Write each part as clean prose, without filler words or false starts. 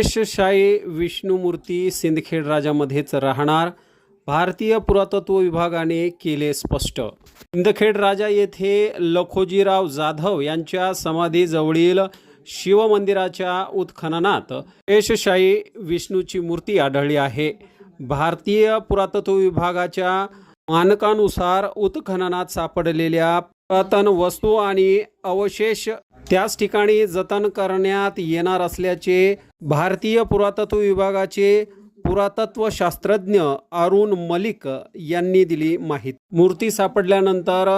शेषशाही विष्णुमूर्ती सिंदखेड राजामध्येच राहणार, भारतीय पुरातत्व विभागाने केले स्पष्ट। सिंदखेड राजा येथे लखोजीराव जाधव यांच्या समाधीजवळील शिवमंदिराच्या उत्खननात शेषशाही विष्णूची मूर्ती आढळली आहे। भारतीय पुरातत्व विभागाच्या मानकानुसार उत्खननात सापडलेल्या पुरातन वस्तू आणि अवशेष त्याच ठिकाणी जतन करण्यात येणार असल्याचे भारतीय पुरातत्व विभागाचे पुरातत्व शास्त्रज्ञ अरुण मलिक यांनी दिली माहिती। मूर्ती सापडल्यानंतर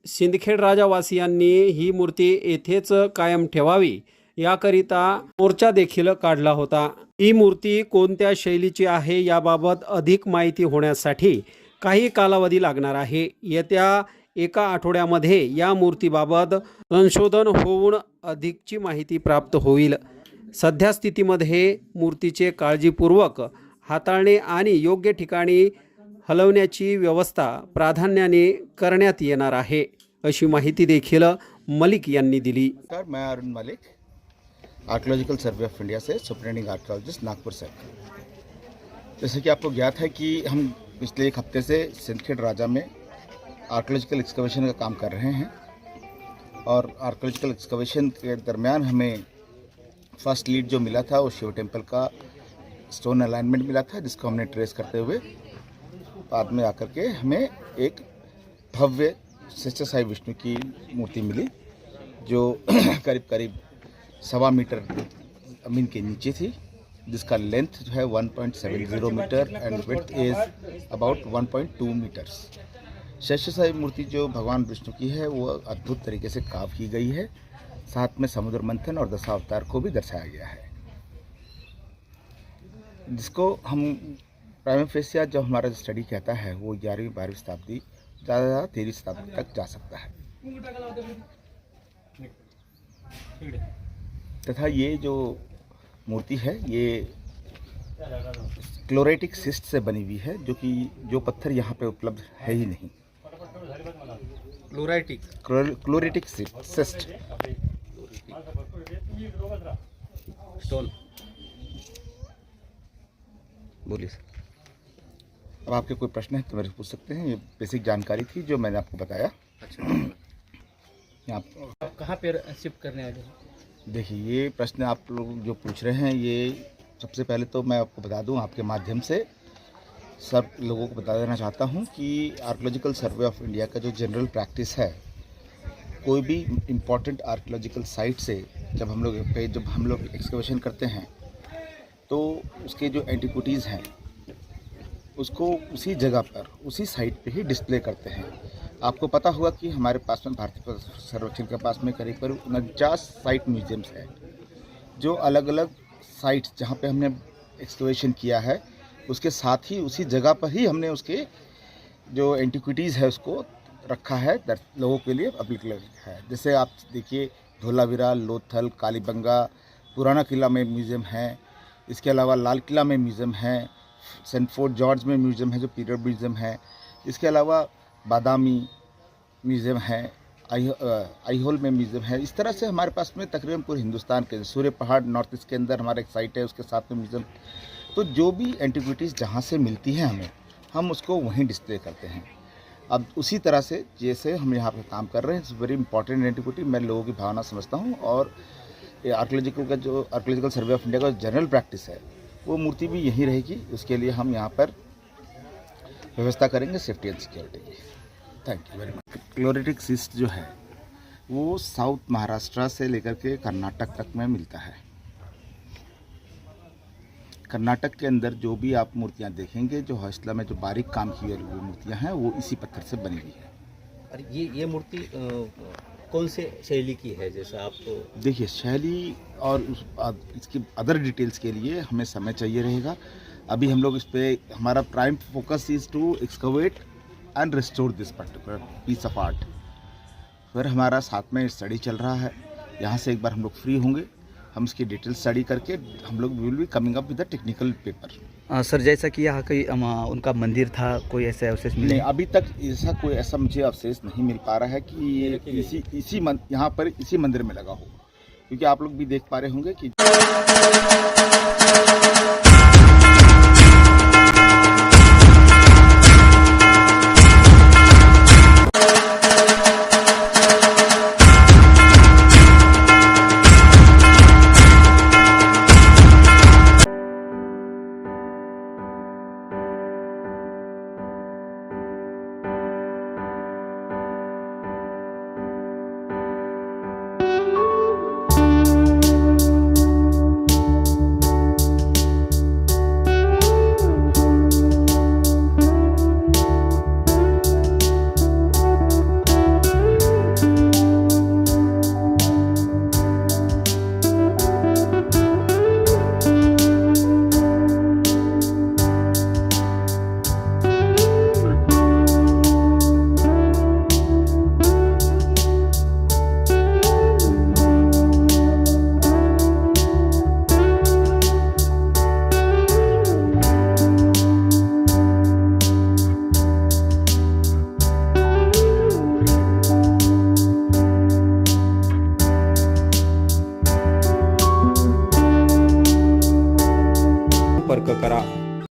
सिंदखेड राजावासियांनी ही मूर्ती येथेच कायम ठेवावी याकरिता मोर्चा देखील काढला होता। ही मूर्ती कोणत्या शैलीची आहे याबाबत अधिक माहिती होण्यासाठी काही कालावधी लागणार आहे। येत्या एका आठवड्यामध्ये या मूर्तीबाबत संशोधन होऊन अधिकची माहिती प्राप्त होईल। सध्या स्थितीमध्ये मूर्तीचे काळजीपूर्वक हाताळणे आणि योग्य ठिकाणी हलवण्याची व्यवस्था प्राधान्याने करण्यात येणार आहे, अशी माहिती देखील मलिक यांनी दिली। मैं Arun Malik, archaeological survey of India से सुपरिटेंडिंग आर्कियोलॉजिस्ट नागपुर से। जैसे कि आपको ज्ञात है कि हम पिछले एक हफ्ते से सिंदखेड राजा में आर्कियोलॉजिकल एक्सकवेशन का काम कर रहे हैं और आर्कियोलॉजिकल एक्सकवेशन के दरमियान हमें फर्स्ट लीड जो मिला था वो शिव टेम्पल का स्टोन अलाइनमेंट मिला था, जिसको हमने ट्रेस करते हुए बाद में आकर के हमें एक भव्य शेषशाही विष्णु की मूर्ति मिली, जो करीब करीब 1.25 मीटर ज़मीन के नीचे थी, जिसका लेंथ जो है 1.70 meter and width is about 1.2 meters. शेषशाही मूर्ति जो भगवान विष्णु की है वो अद्भुत तरीके से काव की गई है, साथ में समुद्र मंथन और दशावतार को भी दर्शाया गया है, जिसको हम प्राइमा फेसिया जो हमारा स्टडी कहता है वो 11वीं-12वीं शताब्दी, ज़्यादा 13वीं शताब्दी तक जा सकता है। तथा ये जो मूर्ति है ये क्लोरेटिक सिस्ट से बनी हुई है, जो पत्थर यहाँ पे उपलब्ध है ही नहीं। Chlorotic cyst stone. बोलिए सर। अब आपके कोई प्रश्न है तो मेरे से पूछ सकते हैं। ये बेसिक जानकारी थी जो मैंने आपको बताया। अच्छा, आप कहाँ पे शिफ्ट करने वाले हैं? देखिए, ये प्रश्न आप लोग जो पूछ रहे हैं, ये सबसे पहले तो मैं आपको बता दूं, आपके माध्यम से सब लोगों को बता देना चाहता हूं कि आर्कियोलॉजिकल सर्वे ऑफ इंडिया का जो जनरल प्रैक्टिस है, कोई भी इम्पॉर्टेंट आर्कियोलॉजिकल साइट से जब हम लोग एक्सकवेशन करते हैं तो उसके जो एंटिक्विटीज़ हैं उसको उसी जगह पर, उसी साइट पे ही डिस्प्ले करते हैं। आपको पता होगा कि हमारे पास में भारतीय सर्वेक्षण के पास में करीब 49 साइट म्यूजियम्स हैं, जो अलग अलग साइट्स जहाँ पे हमने एक्सकवेशन किया है उसके साथ ही उसी जगह पर ही हमने उसके जो एंटिक्विटीज़ है उसको रखा है, लोगों के लिए पब्लिक है। जैसे आप देखिए, धोलावीरा, लोथल, कालीबंगा, पुराना किला में म्यूज़ियम है, इसके अलावा लाल किला में म्यूज़ियम है, सेंट फोर्ट जॉर्ज में म्यूज़ियम है जो पीरियड म्यूज़ियम है, इसके अलावा बादामी म्यूज़ियम है, आईहोल में म्यूज़ियम है। इस तरह से हमारे पास में तकरीबन पूरे हिंदुस्तान के सूर्य पहाड़ नॉर्थ ईस्ट के अंदर हमारा एक साइट है, उसके साथ में म्यूज़ियम। तो जो भी एंटिक्विटीज़ जहाँ से मिलती हैं हम उसको वहीं डिस्प्ले करते हैं। अब उसी तरह से जैसे हम यहाँ पे काम कर रहे हैं, इट्स वेरी इंपॉर्टेंट एंटिक्विटी, मैं लोगों की भावना समझता हूँ, और आर्कियोलॉजिकल सर्वे ऑफ इंडिया का जनरल प्रैक्टिस है वो मूर्ति भी यहीं रहेगी। उसके लिए हम यहाँ पर व्यवस्था करेंगे सेफ्टी एंड सिक्योरिटी की। Thank you very much. Chlorotic cyst जो है वो साउथ महाराष्ट्र से लेकर के कर्नाटक तक में मिलता है। कर्नाटक के अंदर जो भी आप मूर्तियाँ देखेंगे, जो हौसला में जो बारीक काम की हुई मूर्तियाँ हैं, वो इसी पत्थर से बनी हुई है। और ये मूर्ति कौन से शैली की है? जैसे आप देखिए, शैली और इसकी अदर डिटेल्स के लिए हमें समय चाहिए रहेगा। अभी हम लोग इस पर, हमारा prime focus is to excavate and restore this particular piece of art. फिर हमारा साथ में स्टडी चल रहा है, यहाँ से एक बार हम लोग फ्री होंगे, हम इसकी डिटेल स्टडी करके हम लोग will be coming up with the technical paper. Sir, जैसा कि यहाँ कोई उनका मंदिर था, कोई ऐसे अवशेष मिले? नहीं, अभी तक ऐसा मुझे अवशेष नहीं मिल पा रहा है कि ये यहाँ पर इसी मंदिर में लगा हो, क्योंकि आप लोग भी देख पा रहे होंगे कि